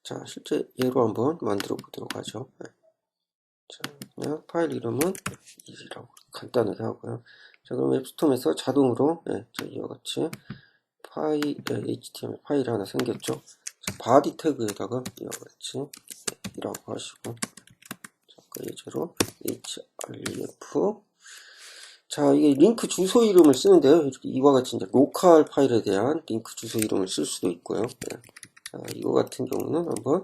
자, 실제 예로 한번 만들어 보도록 하죠. 자, 그냥 파일 이름은 이라고 간단하게 하고요. 자, 그럼 웹스톰에서 자동으로 자, 이와 같이 HTML 파일이 하나 생겼죠. 자, 바디 태그에다가 이와 같이 이라고 하시고, 자, 그 예제로 href. 자, 이게 링크 주소 이름을 쓰는데요. 이렇게 이와 같이 이제 로컬 파일에 대한 링크 주소 이름을 쓸 수도 있고요. 자, 이거 같은 경우는 한번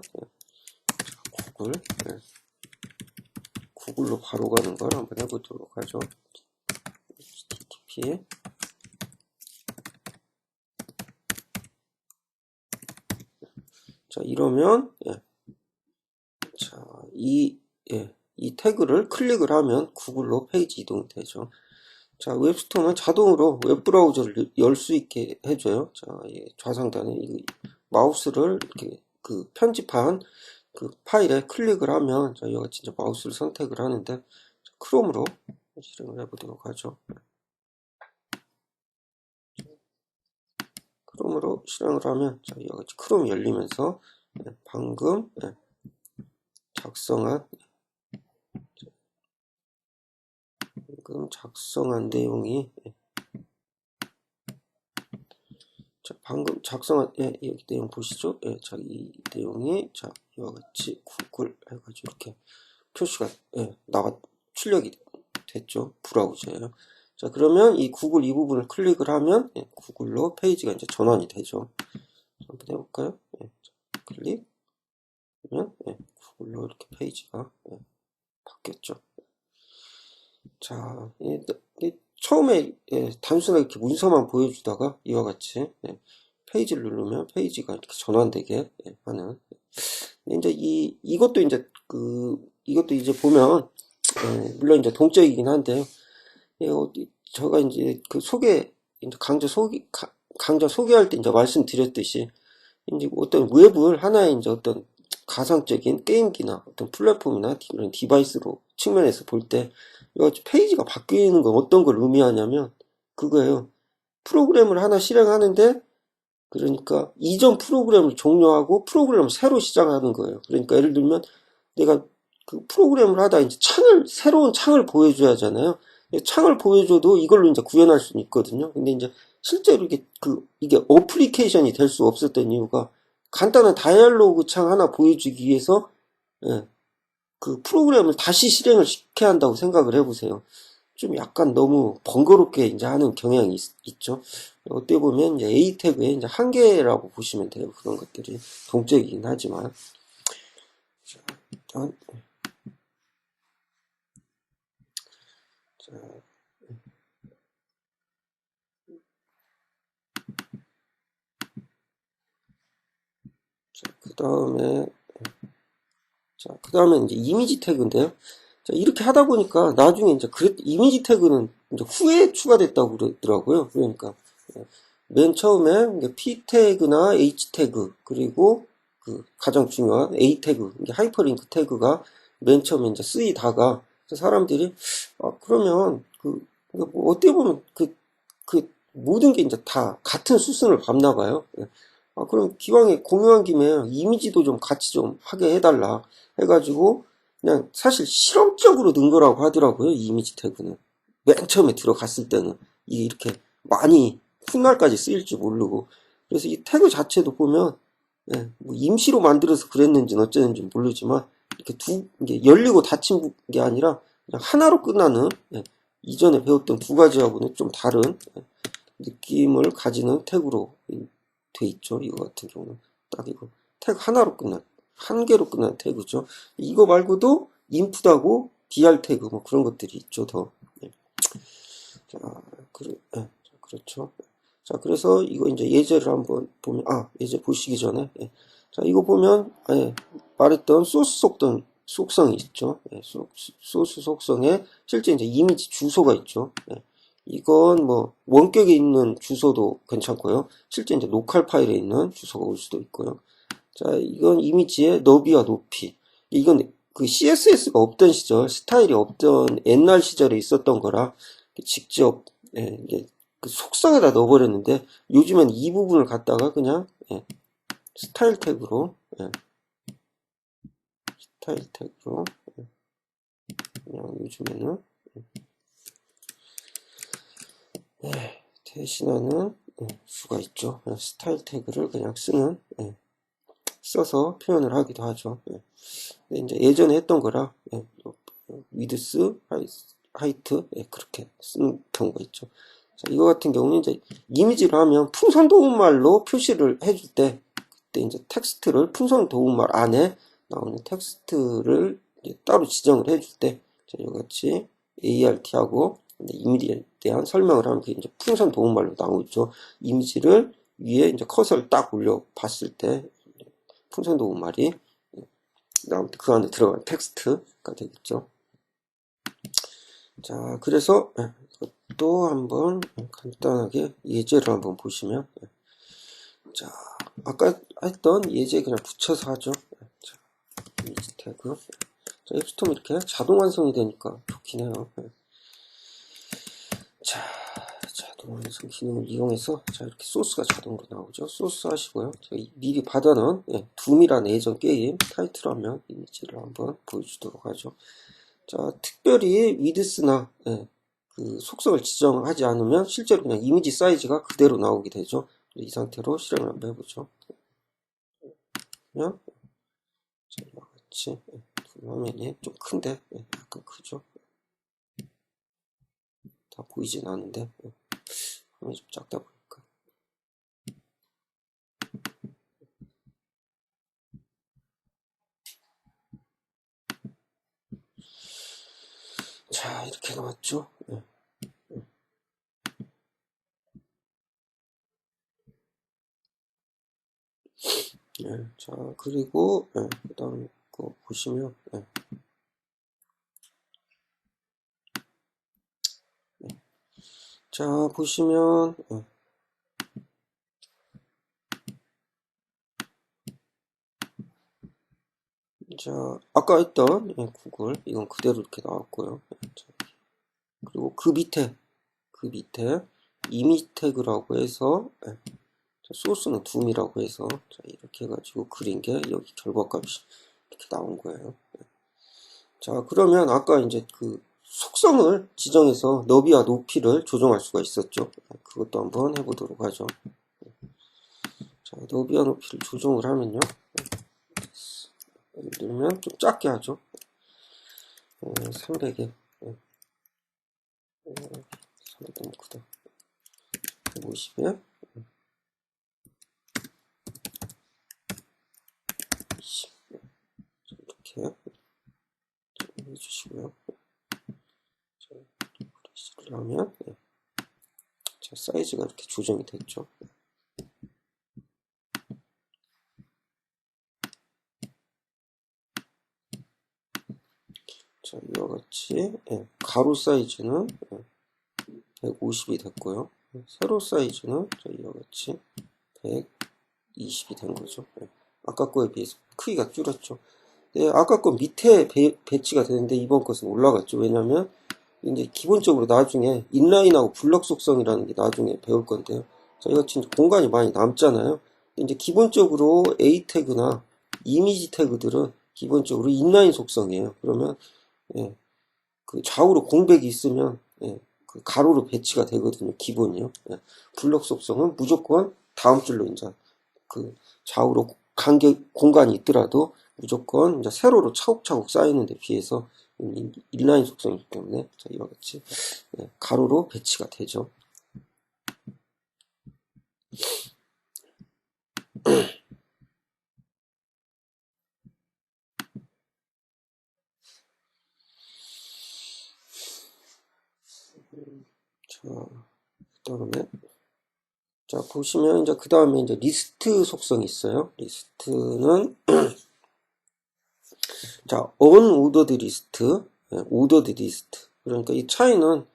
구글로 바로 가는 걸 한번 해보도록 하죠. http 자, 이러면 자, 이 태그를 클릭을 하면 구글로 페이지 이동이 되죠. 자, 웹스톰은 자동으로 웹브라우저를 열 수 있게 해줘요. 자, 좌상단에 마우스를 이렇게 그 편집한 그 파일에 클릭을 하면 자, 이와 같이 마우스를 선택을 하는데 크롬으로 실행을 해보도록 하죠. 크롬으로 실행을 하면 자, 이와 같이 크롬이 열리면서 방금 작성한 내용이 자, 방금 작성한 여기 내용 보시죠? 자, 이 내용이 자, 이와 같이 구글 해가지고 이렇게 표시가 출력이 됐죠. 브라우저에요. 자, 그러면 이 구글 이 부분을 클릭을 하면 구글로 페이지가 이제 전환이 되죠. 한번 해볼까요? 클릭 하면 구글로 이렇게 페이지가 바뀌었죠. 자, 처음에 단순하게 이렇게 문서만 보여주다가 이와 같이 페이지를 누르면 페이지가 이렇게 전환되게 하는. 이제 이것도 이제 보면 물론 이제 동적이긴 한데요. 제가 이제 그 강좌 소개할 때 이제 말씀드렸듯이 이제 어떤 웹을 하나의 이제 어떤 가상적인 게임기나 어떤 플랫폼이나 이런 디바이스로 측면에서 볼 때 페이지가 바뀌는 건 어떤 걸 의미하냐면 그거예요. 프로그램을 하나 실행하는데 그러니까 이전 프로그램을 종료하고 프로그램을 새로 시작하는 거예요. 그러니까 예를 들면 내가 그 프로그램을 하다 이제 새로운 창을 보여줘야 하잖아요. 창을 보여줘도 이걸로 이제 구현할 수는 있거든요. 근데 이제 실제로 이게 어플리케이션이 될 수 없었던 이유가 간단한 다이얼로그 창 하나 보여주기 위해서 그 프로그램을 다시 실행을 시켜야 한다고 생각을 해보세요. 좀 약간 너무 번거롭게 이제 하는 경향이 있죠. 어떻게 보면 이제 A 태그의 이제 한계라고 보시면 돼요. 그런 것들이 동적이긴 하지만. 자, 일단 그 다음에 이제 이미지 태그인데요. 자, 이렇게 하다 보니까 나중에 이제 이미지 태그는 이제 후에 추가됐다고 그러더라고요. 그러니까 맨 처음에 P 태그나 H 태그 그리고 그 가장 중요한 A 태그, 하이퍼링크 태그가 맨 처음에 이제 쓰이다가 사람들이 그러면 뭐 어떻게 보면 그 모든 게 이제 다 같은 수순을 밟나 봐요. 그럼 기왕에 공유한 김에 이미지도 좀 같이 좀 하게 해달라 해가지고 그냥 사실 실험적으로 넣은 거라고 하더라고요. 이 이미지 태그는 맨 처음에 들어갔을 때는 이게 이렇게 많이 훗날까지 쓰일 줄 모르고 그래서 이 태그 자체도 보면 뭐 임시로 만들어서 그랬는지는 어쩌는지 모르지만 이렇게 이게 열리고 닫힌 게 아니라 그냥 하나로 끝나는 이전에 배웠던 두 가지하고는 좀 다른 느낌을 가지는 태그로 돼 있죠. 이거 같은 경우는 딱 이거 태그 하나로 끝난 한 개로 끝난 태그죠. 이거 말고도 인풋하고 dr 태그 뭐 그런 것들이 있죠. 더. 자, 그렇죠. 자, 그래서 이거 이제 예제를 한번 보면 예제 보시기 전에 자, 이거 보면 말했던 소스 속성이 있죠. 소스 속성에 실제 이제 이미지 주소가 있죠. 이건 뭐 원격에 있는 주소도 괜찮고요. 실제 이제 로컬 파일에 있는 주소가 올 수도 있고요. 자, 이건 이미지의 너비와 높이. 이건 그 CSS가 없던 시절, 스타일이 없던 옛날 시절에 있었던 거라 직접 이제 그 속성에다 넣어버렸는데 요즘엔 이 부분을 갖다가 그냥 스타일 태그로 스타일 태그로 그냥 요즘에는 대신하는 수가 있죠. 스타일 태그를 그냥 써서 표현을 하기도 하죠. 근데 이제 예전에 했던 거라 위드스, 하이트 그렇게 쓰는 경우가 있죠. 자, 이거 같은 경우는 이제 이미지를 하면 풍선 도움말로 표시를 해줄 때 그때 이제 텍스트를 풍선 도움말 안에 나오는 텍스트를 따로 지정을 해줄 때 이같이 ART하고 이미지에 대한 설명을 하면 그게 이제 풍선 도움말로 나오죠. 이미지를 위에 이제 커서를 딱 올려 봤을 때 풍선 도움말이 나올 때 그 안에 들어간 텍스트가 되겠죠. 자, 그래서 또 한번 간단하게 예제를 한번 보시면 자, 아까 했던 예제 그냥 붙여서 하죠. 자, 이미지 태그. 자, 앱스톰 이렇게 자동 완성이 되니까 좋긴 해요. 자, 자동 완성 기능을 이용해서 자, 이렇게 소스가 자동으로 나오죠. 소스 하시고요. 제가 미리 받아놓은 둠이라는 예전 게임 타이틀 화면 이미지를 한번 보여주도록 하죠. 자, 특별히 위드스나 그 속성을 지정하지 않으면 실제로 그냥 이미지 사이즈가 그대로 나오게 되죠. 이 상태로 실행을 한번 해보죠. 그러면 이와 같이 화면이 좀 큰데 약간 크죠. 다 보이진 않는데 화면이 좀 작다 보니까. 자, 이렇게 나왔죠. 자, 그리고 그 다음 거 보시면 자, 보시면 자, 아까 했던 구글 이건 그대로 이렇게 나왔고요. 자, 그리고 그 밑에 이미지 태그라고 해서 소스는 둠이라고 해서 자, 이렇게 해가지고 그린 게 여기 결과값이 이렇게 나온 거예요. 자, 그러면 아까 이제 그 속성을 지정해서 너비와 높이를 조정할 수가 있었죠. 그것도 한번 해보도록 하죠. 자, 너비와 높이를 조정을 하면요. 예를 들면 좀 작게 하죠. 300에 300 너무 크다. 150에 20 이렇게 해주시고요. 프레시를 하면 자, 사이즈가 이렇게 조정이 됐죠. 자, 이와 같이 가로 사이즈는 150이 됐고요. 세로 사이즈는 이와 같이 120이 된 거죠. 아까 거에 비해서 크기가 줄었죠. 아까 거 밑에 배치가 되는데 이번 것은 올라갔죠. 왜냐면 이제 기본적으로 나중에 인라인하고 블럭 속성이라는 게 나중에 배울 건데요. 자, 이같이 공간이 많이 남잖아요. 이제 기본적으로 A 태그나 이미지 태그들은 기본적으로 인라인 속성이에요. 그러면 그 좌우로 공백이 있으면 그 가로로 배치가 되거든요. 기본이요. 블럭 속성은 무조건 다음 줄로 이제 그 좌우로 공간이 있더라도 무조건 이제 세로로 차곡차곡 쌓이는 데 비해서 인라인 속성이기 때문에 자, 이와 같이 가로로 배치가 되죠. 자, 그다음에 자, 보시면 이제 그 다음에 이제 리스트 속성이 있어요. 리스트는 자, unordered 리스트, ordered 리스트. 그러니까 이 차이는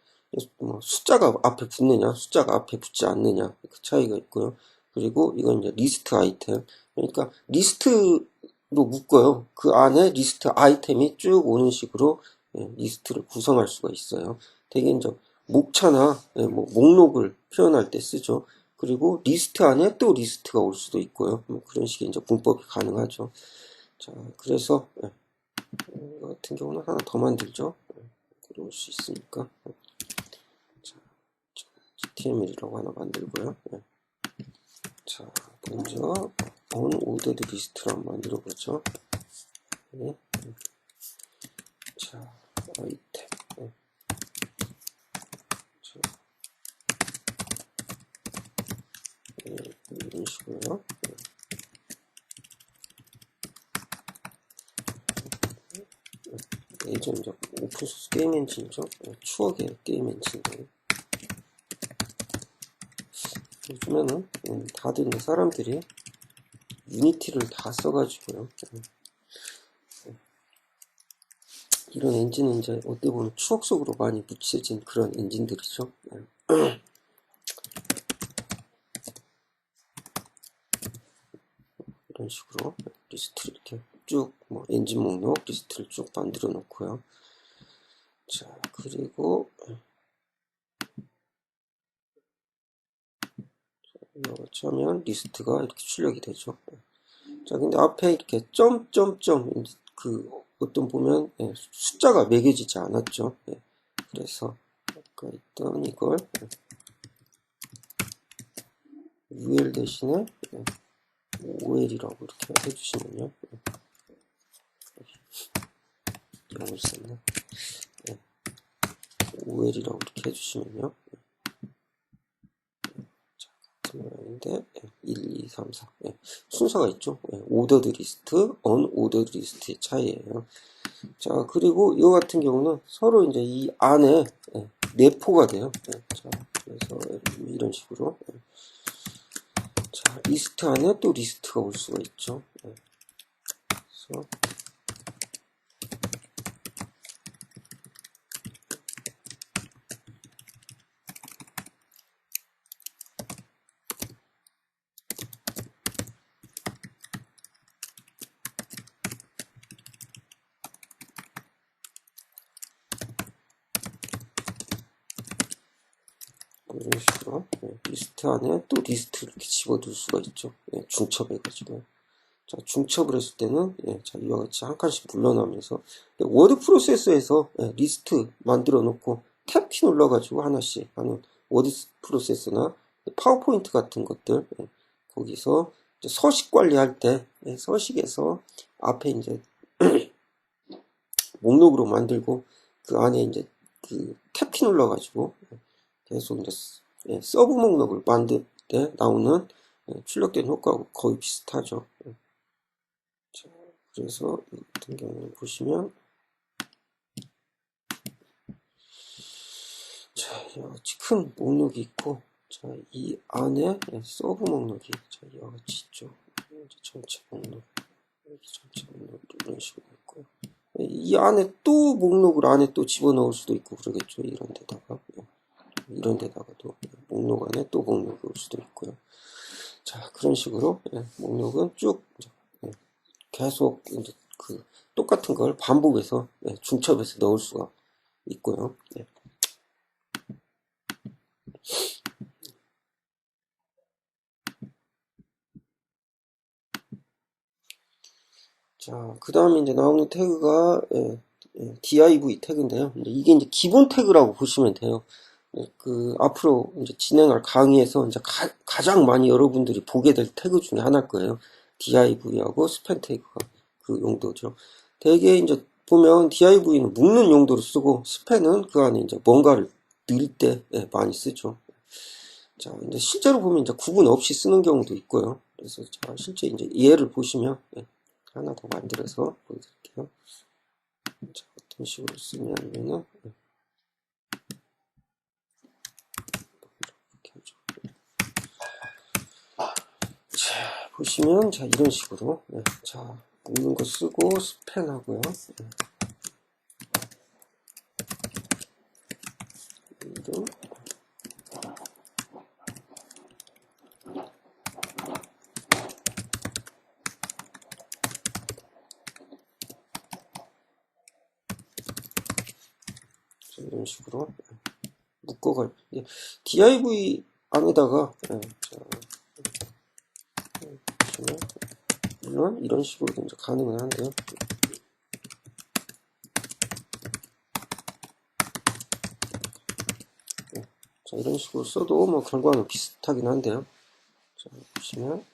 뭐 숫자가 앞에 붙느냐, 숫자가 앞에 붙지 않느냐 그 차이가 있고요. 그리고 이건 이제 리스트 아이템. 그러니까 리스트로 묶어요. 그 안에 리스트 아이템이 쭉 오는 식으로 리스트를 구성할 수가 있어요. 되게 이제 목차나 뭐 목록을 표현할 때 쓰죠. 그리고 리스트 안에 또 리스트가 올 수도 있고요. 뭐 그런 식의 이제 문법이 가능하죠. 자, 그래서 이거 같은 경우는 하나 더 만들죠. 들어올 수 있으니까. 자, HTML이라고 하나 만들고요. 자, 먼저 unordered 리스트를 한번 만들어 보죠. 네. 자, 아이템. 네. 자, 네, 이런 식으로요. 네. 예전 이제 오픈소스 게임 엔진이죠. 추억의 게임 엔진이에요. 요즘에는 다들 사람들이 유니티를 다 써가지고요. 이런 엔진은 이제 어떻게 보면 추억 속으로 많이 묻혀진 그런 엔진들이죠. 이런 식으로 리스트를 이렇게 쭉 뭐 엔진 목록 리스트를 쭉 만들어 놓고요. 자, 그리고 이렇게 하면 리스트가 이렇게 출력이 되죠. 자, 근데 앞에 이렇게 점점점 그 어떤 보면 숫자가 매겨지지 않았죠. 그래서 아까 있던 이걸 ul 대신에 ol이라고 이렇게 해주시면요. 영을 썼네. ol이라고 이렇게 해주시면요. 모양인데 1, 2, 3, 4 순서가 있죠. 오더드 리스트, 언오더드 리스트의 차이예요. 자, 그리고 이거 같은 경우는 서로 이제 이 안에 내포가 돼요. 자, 그래서 이런 식으로 자, 리스트 안에 또 리스트가 올 수가 있죠. 그래서 이런 식으로 리스트 안에 또 리스트를 이렇게 집어둘 수가 있죠. 중첩해가지고. 자, 중첩을 했을 때는 자, 이와 같이 한 칸씩 물러나면서 워드 프로세서에서 리스트 만들어 놓고 탭키 눌러가지고 하나씩 하는 워드 프로세서나 파워포인트 같은 것들 거기서 서식 관리할 때 서식에서 앞에 이제 목록으로 만들고 그 안에 이제 그 탭키 눌러가지고 계속 이제 서브 목록을 만들 때 나오는 출력된 효과하고 거의 비슷하죠. 자, 그래서 이 같은 경우는 보시면 자, 이와같이 큰 목록이 있고 자, 이 안에 서브 목록이 자, 이와같이 있죠. 전체 목록 여기 전체 목록 이런 식으로 있고요. 이 안에 또 목록을 안에 또 집어넣을 수도 있고 그러겠죠. 이런 데다가 이런 데다가도 목록 안에 또 목록이 올 수도 있고요. 자, 그런 식으로 목록은 쭉 계속 이제 그 똑같은 걸 반복해서 중첩해서 넣을 수가 있고요. 자, 그 다음에 이제 나오는 태그가 div 태그인데요. 이게 이제 기본 태그라고 보시면 돼요. 그 앞으로 이제 진행할 강의에서 이제 가장 많이 여러분들이 보게 될 태그 중에 하나일 거예요. div하고 스팬 태그가 그 용도죠. 대개 이제 보면 div는 묶는 용도로 쓰고 스팬은 그 안에 이제 뭔가를 넣을 때 많이 쓰죠. 자, 근데 실제로 보면 이제 구분 없이 쓰는 경우도 있고요. 그래서 자, 실제 이제 예를 보시면 하나 더 만들어서 보여드릴게요. 자, 어떤 식으로 쓰냐면은 이렇게 하죠. 자, 보시면 자, 이런 식으로 자, 묶는 거 쓰고 스팬 하고요. 이름 이런 식으로 묶어갈 div 안에다가 자, 보시면 물론 이런 식으로도 이제 가능은 한데요. 자, 이런 식으로 써도 뭐 결과는 비슷하긴 한데요. 자, 보시면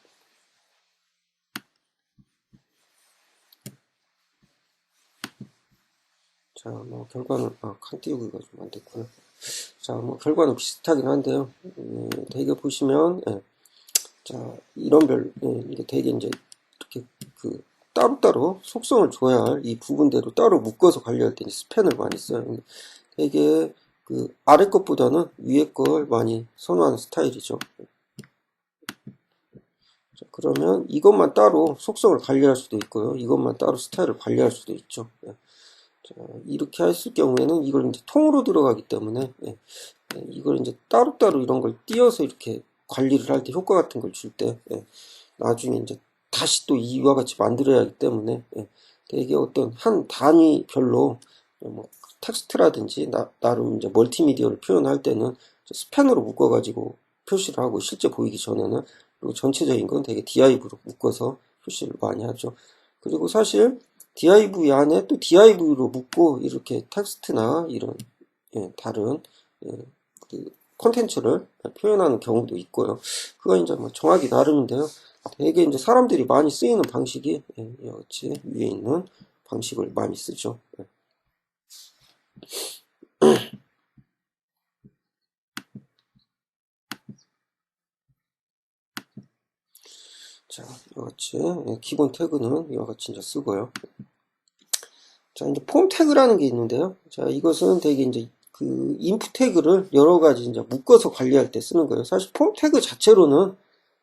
자, 뭐 결과는 칸 띄우기가 좀 안 됐구나. 자, 뭐 결과는 비슷하긴 한데요. 되게 보시면 자, 이런 이게 되게 이제 이렇게 따로따로 속성을 줘야 할 이 부분대로 따로 묶어서 관리할 때 스팬을 많이 써요. 되게 아래 것보다는 위에 걸 많이 선호하는 스타일이죠. 자, 그러면 이것만 따로 속성을 관리할 수도 있고요. 이것만 따로 스타일을 관리할 수도 있죠. 자, 이렇게 했을 경우에는 이걸 이제 통으로 들어가기 때문에 이걸 이제 따로따로 이런 걸 띄어서 이렇게 관리를 할 때 효과 같은 걸 줄 때 나중에 이제 다시 또 이와 같이 만들어야 하기 때문에 되게 어떤 한 단위별로 뭐 텍스트라든지 나름 이제 멀티미디어를 표현할 때는 스팬으로 묶어가지고 표시를 하고 실제 보이기 전에는 그리고 전체적인 건 되게 div로 묶어서 표시를 많이 하죠. 그리고 사실 div 안에 또 div로 묶고 이렇게 텍스트나 이런 다른 콘텐츠를 표현하는 경우도 있고요. 그건 이제 뭐 정하기 나름인데요. 되게 이제 사람들이 많이 쓰이는 방식이 이같이 위에 있는 방식을 많이 쓰죠. 자, 이같이 기본 태그는 이와 같이 이제 쓰고요. 자, 이제 폼 태그라는 게 있는데요. 자, 이것은 되게 이제 인풋 태그를 여러 가지 이제 묶어서 관리할 때 쓰는 거예요. 사실 폼 태그 자체로는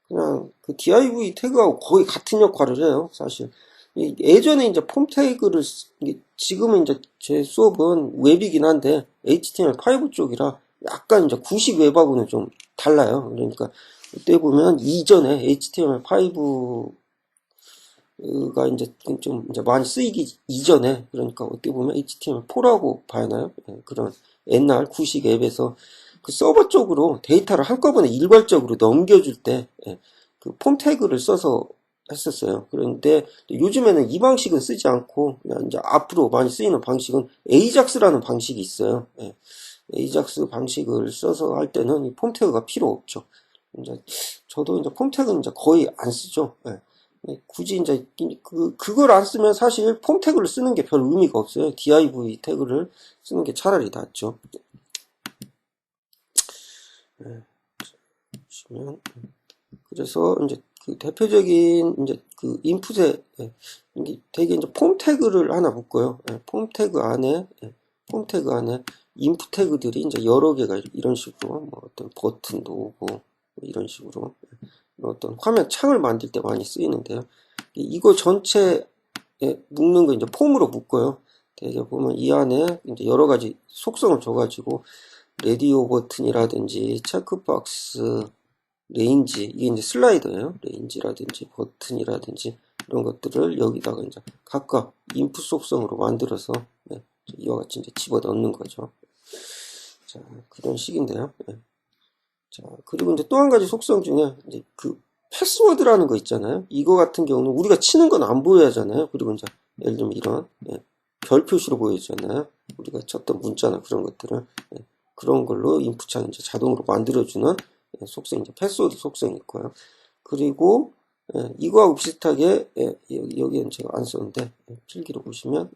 그냥 div 태그하고 거의 같은 역할을 해요. 사실 예전에 이제 폼 태그를 지금은 이제 제 수업은 웹이긴 한데 HTML5 쪽이라 약간 이제 구식 웹하고는 좀 달라요. 그러니까 이때 보면 이전에 HTML5가 이제 좀 이제 많이 쓰이기 이전에, 그러니까 어떻게 보면 HTML4라고 봐야 하나요? 그런 옛날 구식 앱에서 서버 쪽으로 데이터를 한꺼번에 일괄적으로 넘겨줄 때 폼 태그를 써서 했었어요. 그런데 요즘에는 이 방식은 쓰지 않고 그냥 이제 앞으로 많이 쓰이는 방식은 AJAX라는 방식이 있어요. AJAX 방식을 써서 할 때는 이 폼 태그가 필요 없죠. 이제 저도 이제 폼 태그는 이제 거의 안 쓰죠. 굳이 이제 그걸 안 쓰면 사실 폼 태그를 쓰는 게 별 의미가 없어요. div 태그를 쓰는 게 차라리 낫죠. 보시면 그래서 이제 대표적인 이제 인풋에 되게 이제 폼 태그를 하나 묶어요. 폼 태그 안에 인풋 태그들이 이제 여러 개가 이런 식으로 뭐 어떤 버튼도 오고 이런 식으로 어떤 화면 창을 만들 때 많이 쓰이는데요. 이거 전체에 묶는 거 이제 폼으로 묶어요. 되게 보면 이 안에 이제 여러 가지 속성을 줘가지고 레디오 버튼이라든지 체크박스, 레인지, 이게 이제 슬라이더예요. 레인지라든지 버튼이라든지 이런 것들을 여기다가 이제 각각 인풋 속성으로 만들어서 이와 같이 이제 집어 넣는 거죠. 자, 그런 식인데요. 자, 그리고 이제 또 한 가지 속성 중에 이제 패스워드라는 거 있잖아요. 이거 같은 경우는 우리가 치는 건 안 보여야 하잖아요. 그리고 이제 예를 들면 이런 별 표시로 보여주잖아요. 우리가 쳤던 문자나 그런 것들을 그런 걸로 인풋창 이제 자동으로 만들어주는 속성, 이제 패스워드 속성이 있고요. 그리고 이거하고 비슷하게 여기엔 제가 안 썼는데 필기로 보시면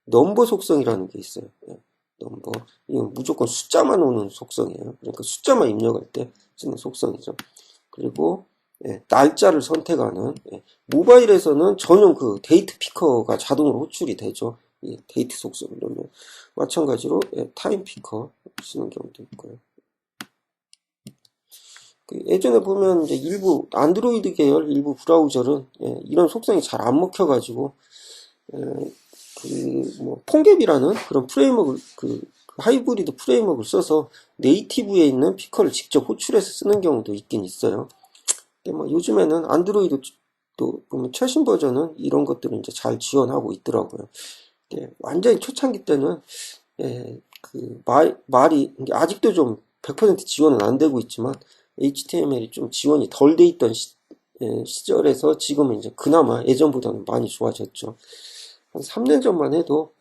넘버 속성이라는 게 있어요. 넘버, 이건 무조건 숫자만 오는 속성이에요. 그러니까 숫자만 입력할 때 쓰는 속성이죠. 그리고 날짜를 선택하는, 모바일에서는 전용 데이트 피커가 자동으로 호출이 되죠. 데이트 속성을 넣으면 마찬가지로 타임 피커 쓰는 경우도 있고요. 예전에 보면 이제 일부 안드로이드 계열 일부 브라우저는 이런 속성이 잘 안 먹혀가지고 뭐 폰갭이라는 그런 프레임워크를 하이브리드 프레임워크를 써서 네이티브에 있는 피커를 직접 호출해서 쓰는 경우도 있긴 있어요. 근데 뭐 요즘에는 안드로이드 또 보면 최신 버전은 이런 것들을 이제 잘 지원하고 있더라고요. 완전히 초창기 때는 말이 아직도 좀 100% 지원은 안 되고 있지만 HTML이 좀 지원이 덜 돼 있던 시절에서 지금은 이제 그나마 예전보다는 많이 좋아졌죠. 한 3년 전만 해도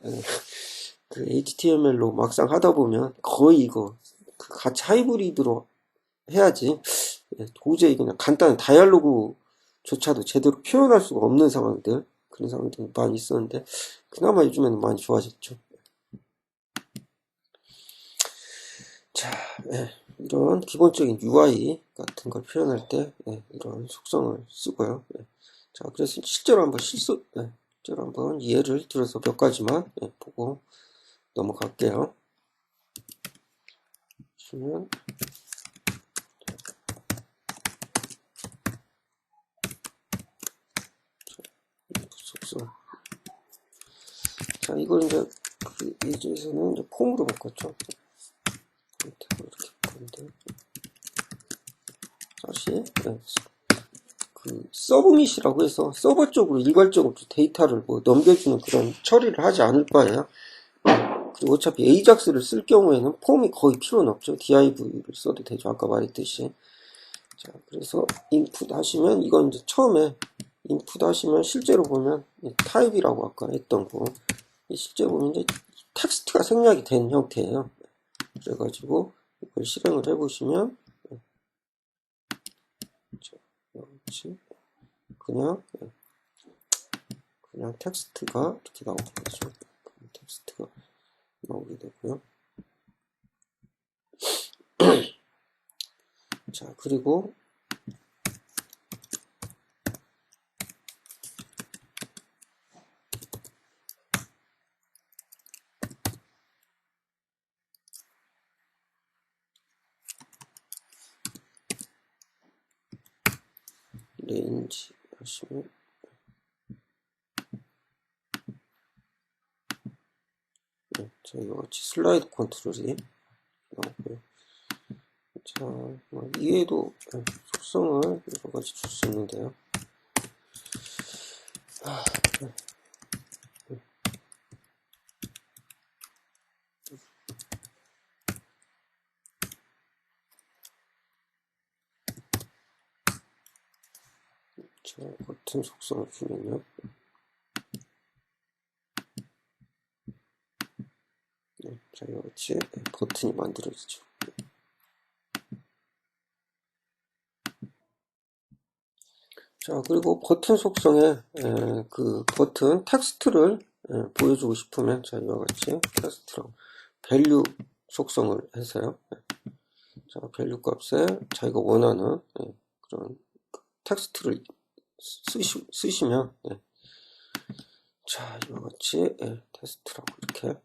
HTML로 막상 하다 보면 거의 이거 같이 하이브리드로 해야지. 도저히 그냥 간단한 다이얼로그조차도 제대로 표현할 수가 없는 상황들, 그런 상황들이 많이 있었는데, 그나마 요즘에는 많이 좋아졌죠. 자, 이런 기본적인 UI 같은 걸 표현할 때, 이런 속성을 쓰고요. 자, 그래서 실제로 한번 예를 들어서 몇 가지만 보고 넘어갈게요. 보시면, 속성. 자, 이걸 이제 그 예제에서는 이제 폼으로 바꿨죠. 이렇게 바꿨는데, 사실 그 서브밋이라고 해서 서버 쪽으로 일괄적으로 데이터를 뭐 넘겨주는 그런 처리를 하지 않을 거예요. 그리고 어차피 AJAX를 쓸 경우에는 폼이 거의 필요는 없죠. div를 써도 되죠. 아까 말했듯이. 자, 그래서 인풋 하시면, 이건 이제 처음에 인풋 하시면 실제로 보면 타입이라고 아까 했던 거, 실제 보면 이제 텍스트가 생략이 된 형태예요. 그래가지고 이걸 실행을 해보시면, 그냥 텍스트가 이렇게 나오게 되죠. 텍스트가 나오게 되고요. 자, 그리고 레인지 하시면, 자, 이거 같이 슬라이드 컨트롤이 나오고요. 자, 이외에도 속성을 여러 가지 줄 수 있는데요. 자, 버튼 속성을 주면요. 자, 이와 같이 버튼이 만들어지죠. 자, 그리고 버튼 속성에 그 버튼 텍스트를 보여주고 싶으면, 자, 이와 같이 텍스트랑 밸류 속성을 해서요. 자, 밸류 값에 자기가 원하는 그런 텍스트를 쓰시면, 자, 이와 같이 텍스트라고 이렇게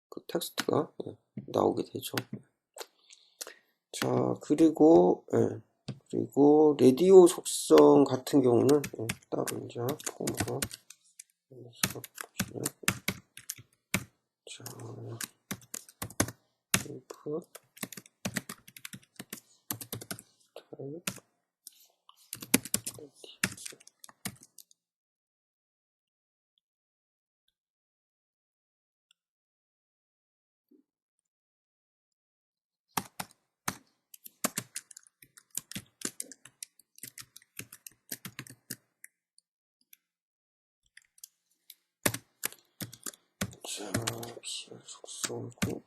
그 텍스트가 나오게 되죠. 자, 그리고 라디오 속성 같은 경우는 따로 이제 폼으로 보시면, 자, 인풋 타입 자, PR 속성이고,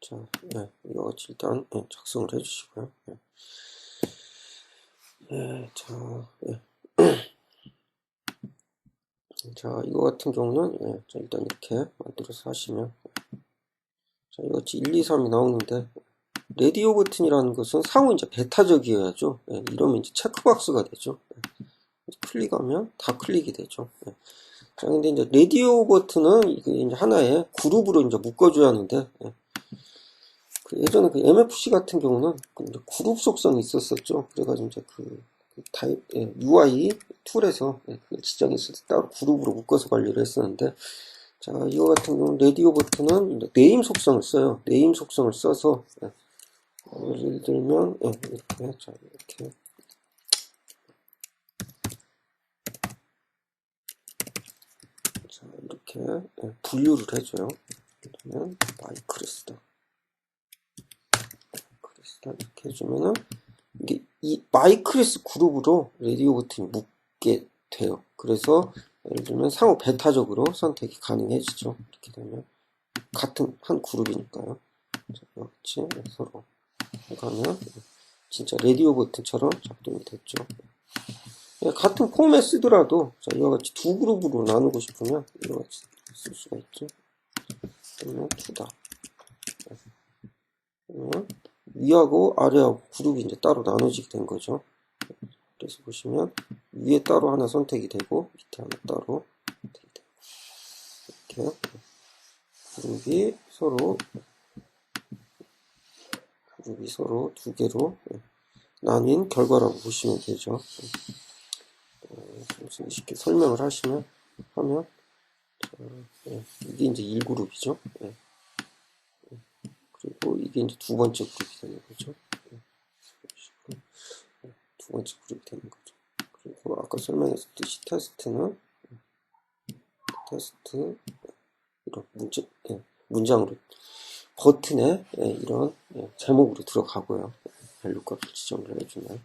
자, 이거 같이 일단 작성을 해주시고요. 자, 이거 같은 경우는 자, 일단 이렇게 만들어서 하시면, 자, 이거 같이 1, 2, 3이 나오는데, 라디오 버튼이라는 것은 상호 이제 베타적이어야죠. 이러면 이제 체크박스가 되죠. 클릭하면 다 클릭이 되죠. 자, 근데 이제 라디오 버튼은 이게 이제 하나의 그룹으로 이제 묶어줘야 하는데, 그 예전에 그 MFC 같은 경우는 그 그룹 속성이 있었었죠. 그래가지고 이제 그 타입, UI 툴에서 그 지정했을 때 따로 그룹으로 묶어서 관리를 했었는데, 자, 이거 같은 경우는 라디오 버튼은 네임 속성을 써요. 네임 속성을 써서, 예를 들면, 이렇게, 자, 이렇게. 자, 이렇게 분류를 해줘요. 그러면 마이크로스다. 이렇게 해주면은 이게 이 마이클래스 그룹으로 라디오 버튼이 묶게 돼요. 그래서 예를 들면 상호 배타적으로 선택이 가능해지죠. 이렇게 되면 같은 한 그룹이니까요. 같이 서로 가면 진짜 라디오 버튼처럼 작동이 됐죠. 같은 폼에 쓰더라도 자, 이와 같이 두 그룹으로 나누고 싶으면 이와 같이 쓸 수가 있죠. 그러면 두다. 그러면 위하고 아래하고 그룹이 이제 따로 나눠지게 된 거죠. 그래서 보시면 위에 따로 하나 선택이 되고 밑에 하나 따로 선택이 되고 이렇게 그룹이 서로 두 개로 나뉜 결과라고 보시면 되죠. 좀 쉽게 설명을 하면 이게 이제 1그룹이죠. 그리고 이게 이제 두 번째 그룹이 되는 거죠. 두 번째 그룹이 되는 거죠. 그리고 아까 설명했듯이 테스트 이런 문장으로 버튼에 이런 제목으로 들어가고요. 밸류 값을 지정을 해주면